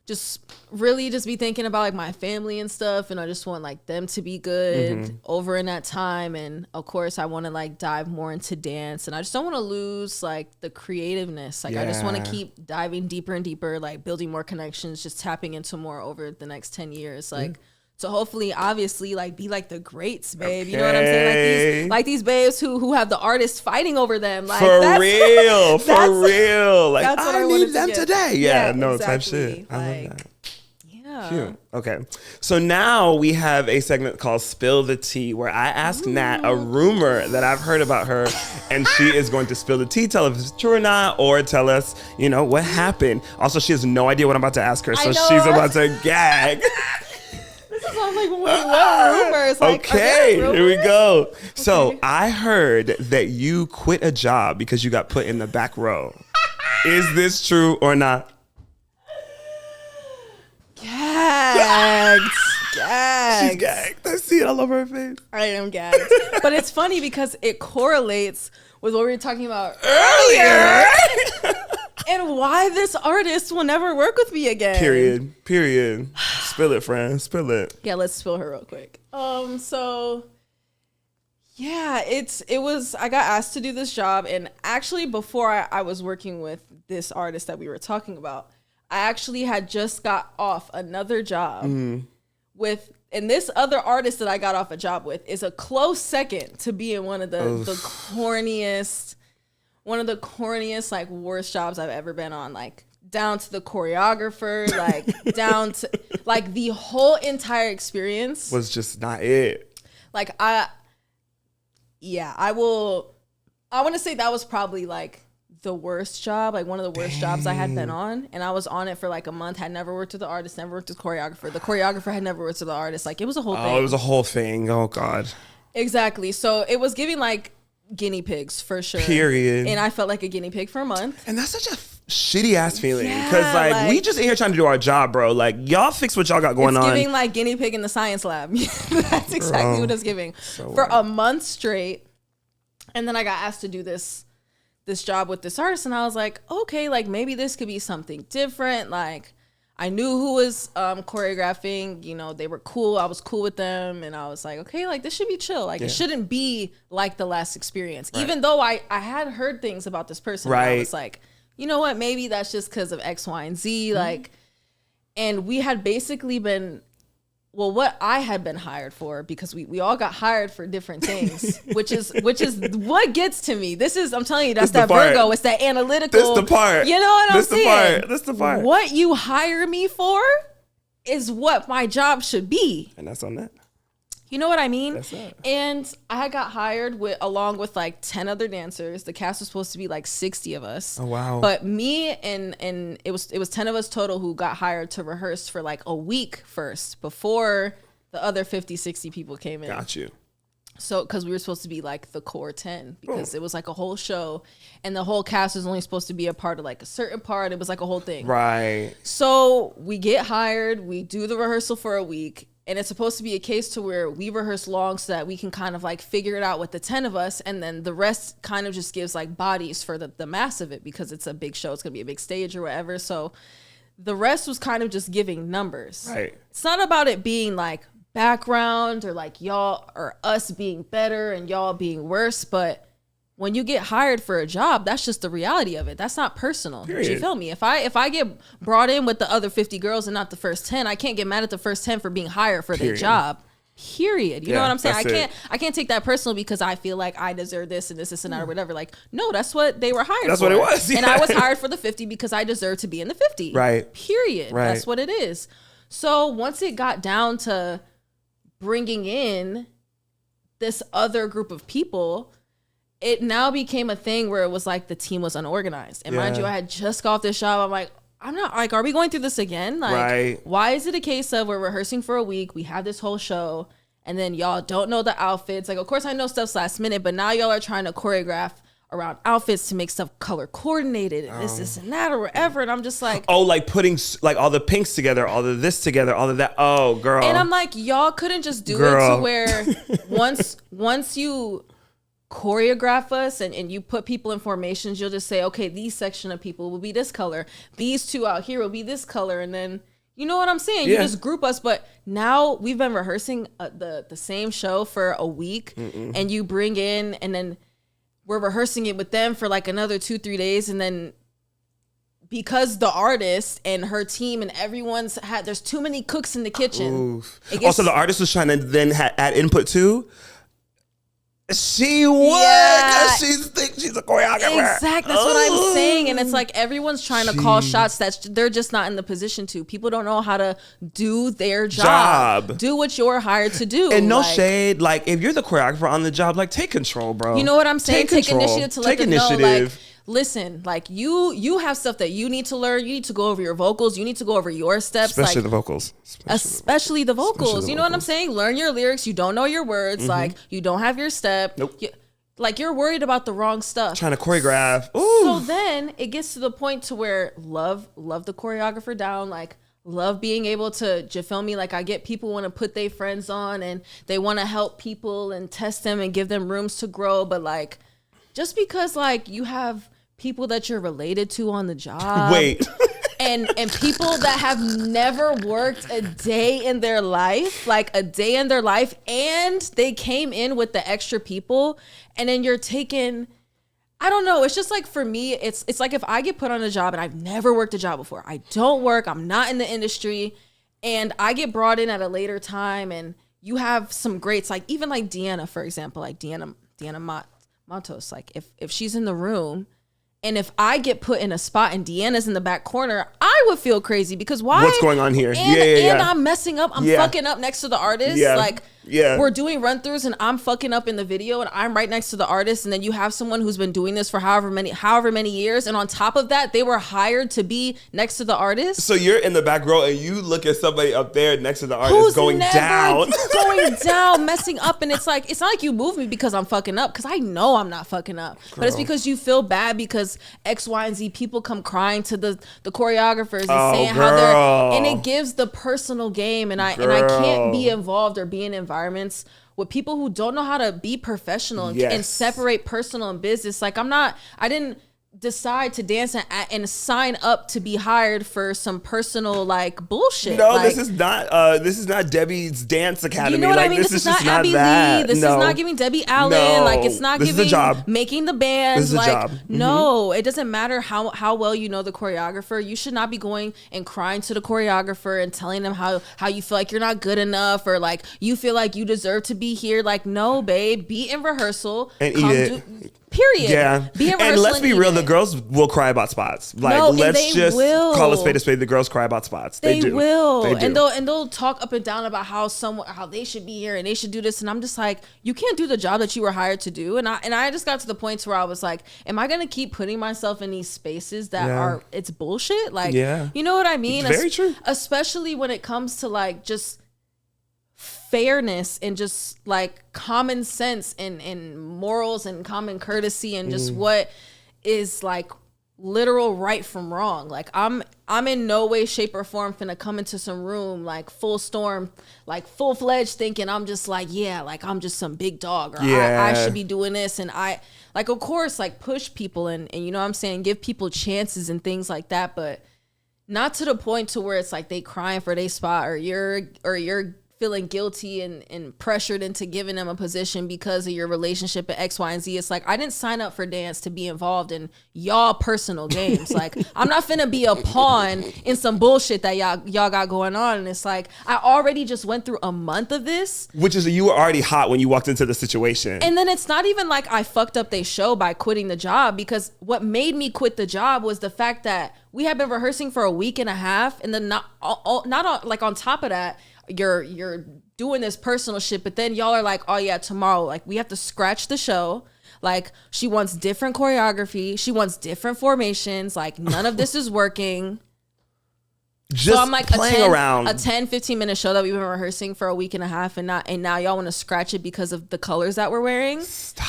just really just be thinking about like my family and stuff, and I just want like them to be good over in that time. And of course I want to like dive more into dance, and I just don't want to lose like the creativeness. Like I just want to keep diving deeper and deeper, like building more connections, just tapping into more over the next 10 years. Like so hopefully, obviously, like be like the greats, babe. You know what I'm saying? Like these babes who have the artists fighting over them. Like for real. Like that's what I need them today. Yeah, no, exactly. type shit. I love that. Yeah. Cute. Okay. So now we have a segment called Spill the Tea, where I ask Nat a rumor that I've heard about her, and she is going to spill the tea, tell us if it's true or not, or tell us, you know, what happened. Also, she has no idea what I'm about to ask her, so she's about to gag. I'm like, wait, what rumors? Like, okay, are there here we rumors? go. So I heard that you quit a job because you got put in the back row. Is this true or not? Gagged. She's gagged. I see it all over her face. I am gagged. But it's funny because it correlates with what we were talking about earlier. And why this artist will never work with me again. Period. Spill it, friend. Spill it. Yeah, let's spill her real quick. So yeah, it was, I got asked to do this job, and actually before I was working with this artist that we were talking about, I actually had just got off another job with, and this other artist that I got off a job with is a close second to being one of the corniest, like worst jobs I've ever been on. Like down to the choreographer, like down to like the whole entire experience Was just not it. Like I want to say that was probably like the worst job, like one of the worst jobs I had been on. And I was on it for like a month, had never worked with the artist, never worked with the choreographer. The choreographer had never worked with the artist. Like it was a whole thing. Oh, it was a whole thing. Oh, God. Exactly. So it was giving like guinea pigs for sure. Period. And I felt like a guinea pig for a month. And that's such a shitty ass feeling. Yeah, Because like we like- just in here trying to do our job, bro. Like y'all fix what y'all got going It's on. giving like guinea pig in the science lab. That's exactly what it's giving. For a month straight. And then I got asked to do this job with this artist, and I was like, okay, like maybe this could be something different. Like I knew who was choreographing, you know, they were cool. I was cool with them, and I was like, okay, like this should be chill. Like it shouldn't be like the last experience. Right. Even though I had heard things about this person, and I was like, you know what, maybe that's just because of X, Y, and Z. Like, and we had basically been, well, what I had been hired for, because we all got hired for different things, which is what gets to me. This is, I'm telling you, that's that Virgo. It's that analytical. This the part. You know what I'm saying? This the part. What you hire me for is what my job should be. And that's on that. You know what I mean? That's it. And I got hired along with like 10 other dancers. The cast was supposed to be like 60 of us. Oh, wow. But me and it was 10 of us total who got hired to rehearse for like a week first before the other 50, 60 people came in. Got you. So, because we were supposed to be like the core 10, because it was like a whole show, and the whole cast was only supposed to be a part of like a certain part. It was like a whole thing. Right. So we get hired, we do the rehearsal for a week, and it's supposed to be a case to where we rehearse long so that we can kind of like figure it out with the 10 of us, and then the rest kind of just gives like bodies for the mass of it, because it's a big show. It's going to be a big stage or whatever. So the rest was kind of just giving numbers. Right. It's not about it being like background or like y'all or us being better and y'all being worse, but when you get hired for a job, that's just the reality of it. That's not personal. Period. You feel me? If I get brought in with the other 50 girls and not the first 10, I can't get mad at the first 10 for being hired for their job. Period. You know what I'm saying? I can't take that personal because I feel like I deserve this and this and that or whatever. Like, no, that's what they were hired for. That's what it was. And I was hired for the 50 because I deserve to be in the 50. Right. Period. Right. That's what it is. So once it got down to bringing in this other group of people, it now became a thing where it was like the team was unorganized. And mind you, I had just got off this job. I'm like, I'm not like, are we going through this again? Like, why is it a case of we're rehearsing for a week, we have this whole show, and then y'all don't know the outfits? Like, of course I know stuff's last minute, but now y'all are trying to choreograph around outfits to make stuff color coordinated and this and that or whatever. And I'm just like, oh, like putting like all the pinks together, all of this together, all of that. Oh, girl. and I'm like, y'all couldn't just do it to where once you choreograph us and you put people in formations, you'll just say, okay, these section of people will be this color, these two out here will be this color, and then you know what I'm saying? You just group us. But now we've been rehearsing the same show for a week, and you bring in, and then we're rehearsing it with them for like another 2-3 days, and then because the artist and her team and there's too many cooks in the kitchen. Also, the artist was trying to then add input too. She would. Yeah. She's a choreographer. Exactly. That's what I'm saying. And it's like everyone's trying to call shots that they're just not in the position to. People don't know how to do their job. Do what you're hired to do. And no shade. Like, if you're the choreographer on the job, like, take control, bro. You know what I'm saying? Take initiative to let them know, listen, like you have stuff that you need to learn. You need to go over your vocals. You need to go over your steps. Especially like, the vocals. Especially the vocals. You know what I'm saying? Learn your lyrics. You don't know your words. Like you don't have your step. Nope. Like you're worried about the wrong stuff. Trying to choreograph. Ooh. So then it gets to the point to where love the choreographer down. Like love being able to, you feel me? Like I get people want to put their friends on and they want to help people and test them and give them rooms to grow. But like, just because like you have people that you're related to on the job. Wait. and people that have never worked a day in their life, and they came in with the extra people, and then you're taking, I don't know, it's just like for me, it's like if I get put on a job and I've never worked a job before, I don't work, I'm not in the industry, and I get brought in at a later time, and you have some greats, like even like Deanna, for example, like Deanna Matos, like if she's in the room, and if I get put in a spot and Deanna's in the back corner, I would feel crazy because why? What's going on here? And I'm messing up. I'm fucking up next to the artist. Like we're doing run throughs and I'm fucking up in the video and I'm right next to the artist. And then you have someone who's been doing this for however many years. And on top of that, they were hired to be next to the artist. So you're in the back row and you look at somebody up there next to the artist who's going down, messing up. And it's like, it's not like you move me because I'm fucking up, because I know I'm not fucking up. Girl. But it's because you feel bad because X, Y, and Z people come crying to the choreographers and saying how they're, and it gives the personal game. And I can't be involved or be in environments with people who don't know how to be professional and separate personal and business. Like I didn't decide to dance and sign up to be hired for some personal like bullshit. No, like, this is not Debbie's Dance Academy. You know what I mean? This is not Abby Lee. This is not giving Debbie Allen. Like it's not giving making the band. This is like a job. No, it doesn't matter how well you know the choreographer. You should not be going and crying to the choreographer and telling them how you feel like you're not good enough or like you feel like you deserve to be here. Like no, babe, be in rehearsal and eat it. Period. Yeah. Be in and let's be real, the girls will cry about spots. Like let's just call a spade a spade. The girls cry about spots. They do. Will. And they'll talk up and down about how they should be here and they should do this. And I'm just like, you can't do the job that you were hired to do. And I just got to the point where I was like, am I gonna keep putting myself in these spaces that are it's bullshit? Like you know what I mean? Very true. Especially when it comes to like just fairness and just like common sense and morals and common courtesy and just what is like literal right from wrong. Like I'm in no way, shape, or form finna come into some room like full storm, like full fledged thinking I'm just like, yeah, like I'm just some big dog or I should be doing this. And I like, of course, like push people and you know what I'm saying, give people chances and things like that, but not to the point to where it's like they crying for their spot or you're feeling guilty and pressured into giving them a position because of your relationship at X, Y, and Z. It's like, I didn't sign up for dance to be involved in y'all personal games. Like, I'm not finna be a pawn in some bullshit that y'all got going on. And it's like, I already just went through a month of this. Which is, you were already hot when you walked into the situation. And then it's not even like I fucked up their show by quitting the job, because what made me quit the job was the fact that we had been rehearsing for a week and a half. And then not on top of that, you're doing this personal shit, but then y'all are like, oh yeah, tomorrow, like we have to scratch the show. Like she wants different choreography. She wants different formations. Like none of this is working. Just so I'm like playing around. A 10-15 minute show that we've been rehearsing for a week and a half and now y'all want to scratch it because of the colors that we're wearing.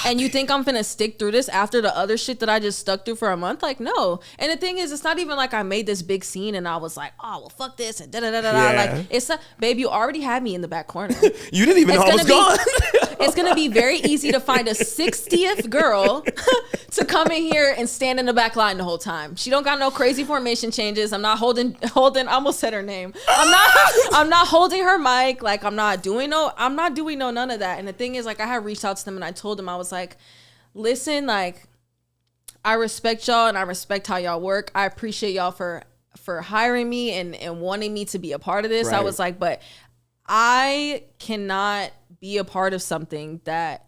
And you think I'm finna stick through this after the other shit that I just stuck through for a month? Like no. And the thing is, it's not even like I made this big scene and I was like, oh well fuck this and da-da-da-da-da. Like it's a, babe, you already had me in the back corner. You didn't even know I was gone. It's gonna be very easy to find a 60th girl to come in here and stand in the back line the whole time. She don't got no crazy formation changes. I'm not holding I almost said her name. I'm not holding her mic. Like I'm not doing none of that. And the thing is, like I had reached out to them and I told them, I was like, listen, like I respect y'all and I respect how y'all work. I appreciate y'all for hiring me and wanting me to be a part of this. Right. I was like, but I cannot be a part of something that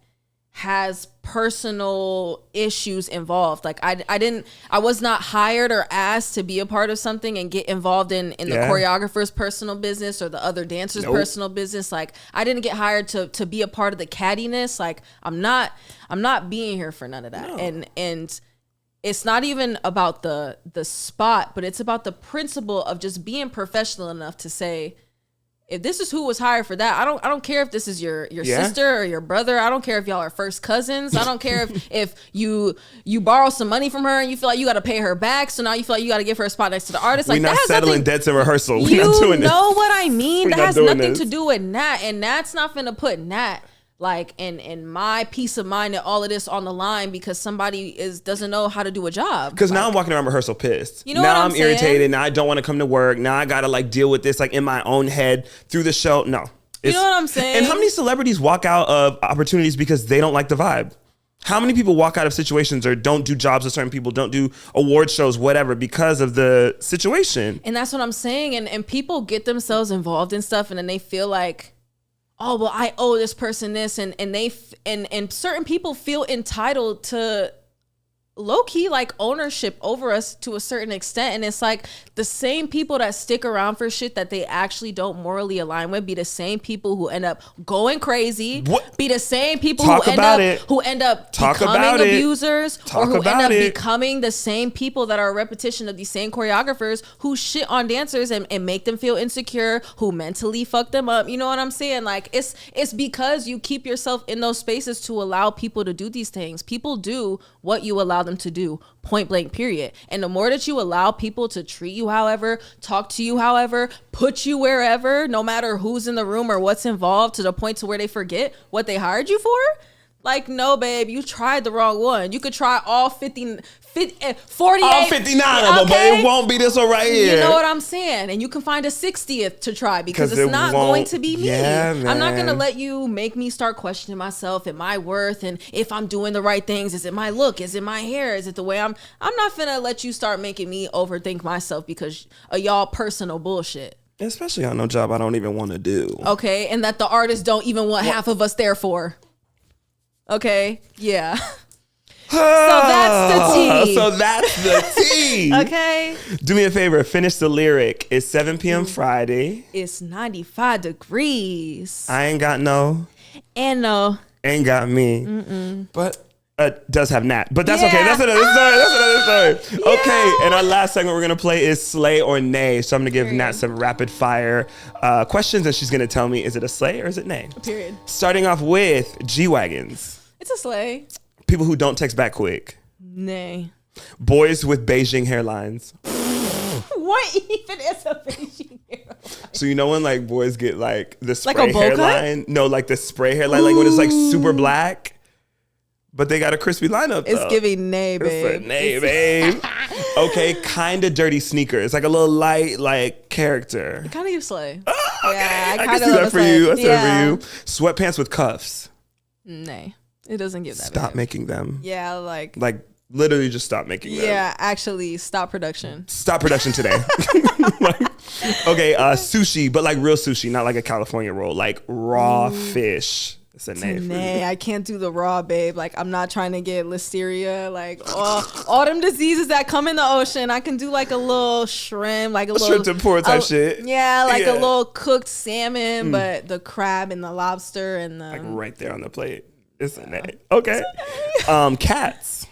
has personal issues involved. Like I was not hired or asked to be a part of something and get involved in the choreographer's personal business or the other dancer's personal business. Like I didn't get hired to be a part of the cattiness. Like I'm not being here for none of that. No. And it's not even about the spot, but it's about the principle of just being professional enough to say, if this is who was hired for that, I don't care if this is your sister or your brother. I don't care if y'all are first cousins. I don't care if you borrow some money from her and you feel like you got to pay her back. So now you feel like you got to give her a spot next to the artist. We're like not that settling debts in rehearsal. We're you not doing this. know what I mean? We're That not has doing nothing this. to do with Nat, and Nat's not finna put Nat like in my peace of mind and all of this on the line because somebody doesn't know how to do a job. Because now I'm walking around rehearsal pissed. You know now what I'm saying? irritated. Now I don't want to come to work. Now I gotta like deal with this like in my own head through the show. No. You know what I'm saying? And how many celebrities walk out of opportunities because they don't like the vibe? How many people walk out of situations or don't do jobs with certain people, don't do award shows, whatever, because of the situation? And that's what I'm saying. And people get themselves involved in stuff and then they feel like, oh, well, I owe this person this. And certain people feel entitled to low-key like ownership over us to a certain extent. And it's like the same people that stick around for shit that they actually don't morally align with be the same people who end up going crazy. What? Be the same people Talk who about end up Talk becoming about it. abusers Talk or who end about up it. becoming the same people that are a repetition of these same choreographers who shit on dancers and make them feel insecure, who mentally fuck them up. You know what I'm saying? Like it's because you keep yourself in those spaces to allow people to do these things. People do what you allow them to do, point blank, period. And the more that you allow people to treat you however, talk to you however, put you wherever, no matter who's in the room or what's involved, to the point to where they forget what they hired you for. Like, no, babe, you tried the wrong one. You could try all 48. All 59 of them, but it won't be this one right here. You know what I'm saying? And you can find a 60th to try because it's not going to be me. Yeah, I'm not going to man. let you make me start questioning myself and my worth and if I'm doing the right things. Is it my look? Is it my hair? Is it the way I'm not finna let you start making me overthink myself because of y'all personal bullshit. Especially on no job I don't even want to do. Okay? And that the artists don't even want half of us there for. Okay? Yeah. So that's the tea. So that's the tea. Okay? Do me a favor. Finish the lyric. It's 7 p.m. Friday. It's 95 degrees. I ain't got no. And no. Ain't got me. But does have Nat. But that's Yeah. okay. That's another story. That's another story. Yeah. Okay. And our last segment we're going to play is slay or nay. So I'm going to give Period. Nat some rapid fire questions. And she's going to tell me, is it a slay or is it nay? Period. Starting off with G-Wagons. It's a slay. People who don't text back quick. Nay. Boys with Beijing hairlines. What even is a Beijing hairline? So you know when like boys get like the spray Like a bowl cut? hairline? No, like the spray hairline, like when it's like super black, but they got a crispy lineup. It's though. giving nay, It's babe. a nay, babe. Okay, kind of dirty sneakers, like a little light like character. Kind of you slay. Okay, Yeah, I kinda can see love that a for slay. you. I see that Yeah. for you. Sweatpants with cuffs. Nay. It doesn't give that. Stop babe. making them. Yeah, like Literally just stop making them. yeah, actually stop production. Stop production today. Okay, sushi, but like real sushi, not like a California roll, like raw fish. It's a nay. For Nay, me. I can't do the raw, babe. Like, I'm not trying to get listeria. Like, all them diseases that come in the ocean. I can do like a little shrimp, like a little Shrimp tempura type shit. Yeah, like Yeah. a little cooked salmon, but the crab and the lobster and the Like right there on the plate. It's a nay. Okay. Cats.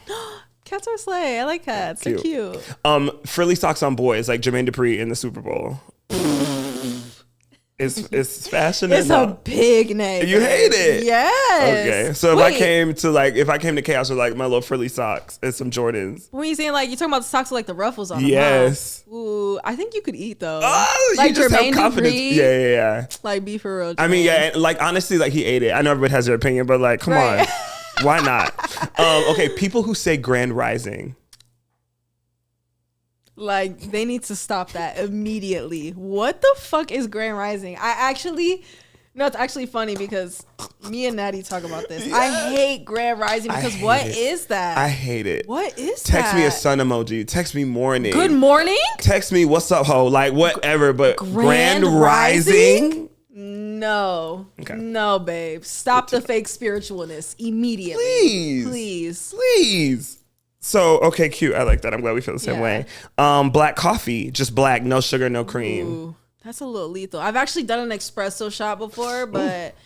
cats are slay. I like cats. They're cute. Frilly socks on boys, like Jermaine Dupri in the Super Bowl. It's fashion. It's a big nay. You babe. hate it? Yes. Okay. So Wait, if I came to chaos with like my little frilly socks and some Jordans. when you saying like, you're talking about the socks with like the ruffles on them, Yes. huh? Ooh, I think you could eat those. Oh, like you just Jermaine have confidence. Dupri. Yeah. Like, be for real. I mean, Jermaine. yeah, like honestly, like he ate it. I know everybody has their opinion, but like, come Right. on. Why not? Okay, people who say grand rising. Like, they need to stop that immediately. What the fuck is Grand Rising? It's actually funny because me and Natty talk about this. I hate Grand Rising because what is that? I hate it. What is Text that? me a sun emoji. Text me morning. Good morning? Text me what's up, ho. Like whatever, but Grand grand rising? No. Okay. No, babe. Stop the fake spiritualness immediately. Please. Please. So, okay, cute. I like that. I'm glad we feel the same Yeah. way. Black coffee, just black, no sugar, no cream. Ooh, that's a little lethal. I've actually done an espresso shot before, but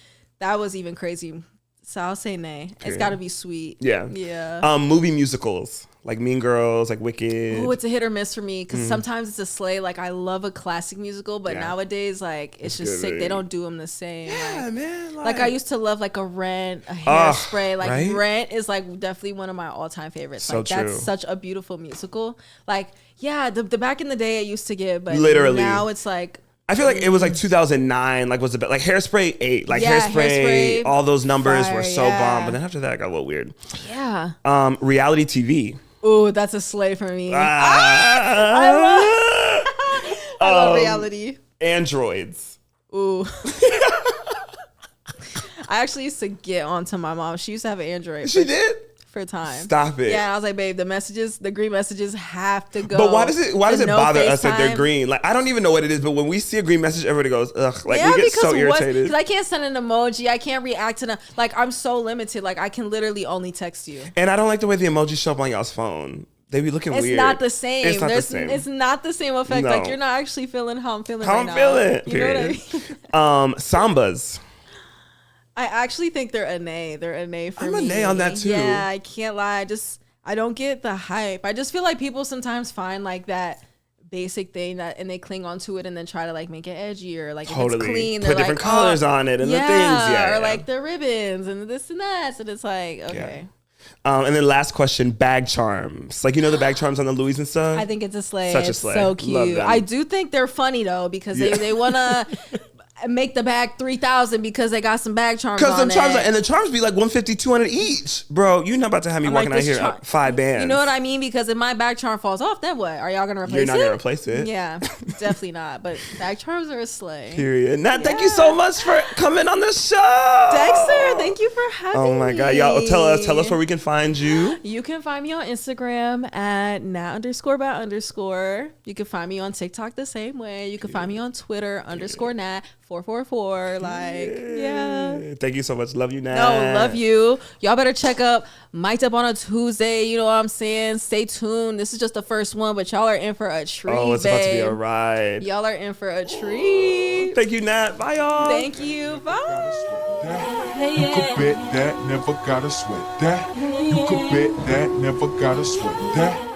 that was even crazy. So I'll say nay. It's Period. got to be sweet. Yeah. Yeah. Movie musicals like Mean Girls, like Wicked. Oh, it's a hit or miss for me because sometimes it's a slay. Like I love a classic musical, but Yeah. nowadays like it's just sick. They don't do them the same. Yeah, like, man. Like I used to love like a Rent, a Hairspray. Like right? Rent is like definitely one of my all time favorites. So like true. that's such a beautiful musical. Like yeah, the back in the day it used to get, but Literally. now it's like. I feel like it was like 2009, like was the best. Like Hairspray 8, like Yeah, Hairspray, all those numbers fire, were so yeah. bomb. But then after that, it got a little weird. Yeah. Reality TV. Ooh, that's a slay for me. I love reality. Androids. Ooh. I actually used to get onto my mom. She used to have an Android. She did? For a time. Stop it. Yeah, I was like, babe, the green messages have to go. But why does it There's no bother us that they're FaceTime. green? Like I don't even know what it is, but when we see a green message, everybody goes, ugh. Like we get so irritated. Because I can't send an emoji. I can't react to them. Like I'm so limited. Like I can literally only text you. And I don't like the way the emojis show up on y'all's phone. They be looking It's weird. not the same. It's not the same. It's not the same effect. No. Like you're not actually feeling how I'm feeling How right I'm now. feeling. You know what I Period. mean? Sambas. I actually think they're a nay. They're a nay for me. I'm a nay on that too. Yeah, I can't lie. I don't get the hype. I just feel like people sometimes find like that basic thing and they cling onto it and then try to like make it edgier. Like Totally. if it's clean, Put they're different like, colors on it and the things. Yeah. Or like the ribbons and this and that. And it's like, okay. And then last question, bag charms. Like, you know the bag charms on the Louis and stuff? I think it's a slay. Such a It's slay. so Love cute. them. I do think they're funny though because they want to make the bag 3,000 because they got some bag charms Because on the charms it. and the charms be like 150, 200 each. Bro, you're not about to have me I'm walking like, out this here char- 5 bands. You know what I mean? Because if my bag charm falls off, then what? Are y'all gonna replace it? You're not going to replace it. Yeah, definitely not. But bag charms are a slay. Period. Nat, thank you so much for coming on the show. Dexter, thank you for having me. Oh my God. Y'all, tell us where we can find you. You can find me on Instagram at Nat_bat_. You can find me on TikTok the same way. You can find me on Twitter _Nat444. Like, yeah. Thank you so much. Love you, Nat. No, love you. Y'all better check up Mic'd Up on a Tuesday. You know what I'm saying? Stay tuned. This is just the first one, but y'all are in for a treat. Oh, it's about to be a babe. ride. Y'all are in for a treat. Thank you, Nat. Bye, y'all. Thank you. Bye. You could bet that, never gotta sweat that. You could bet that, never gotta sweat that.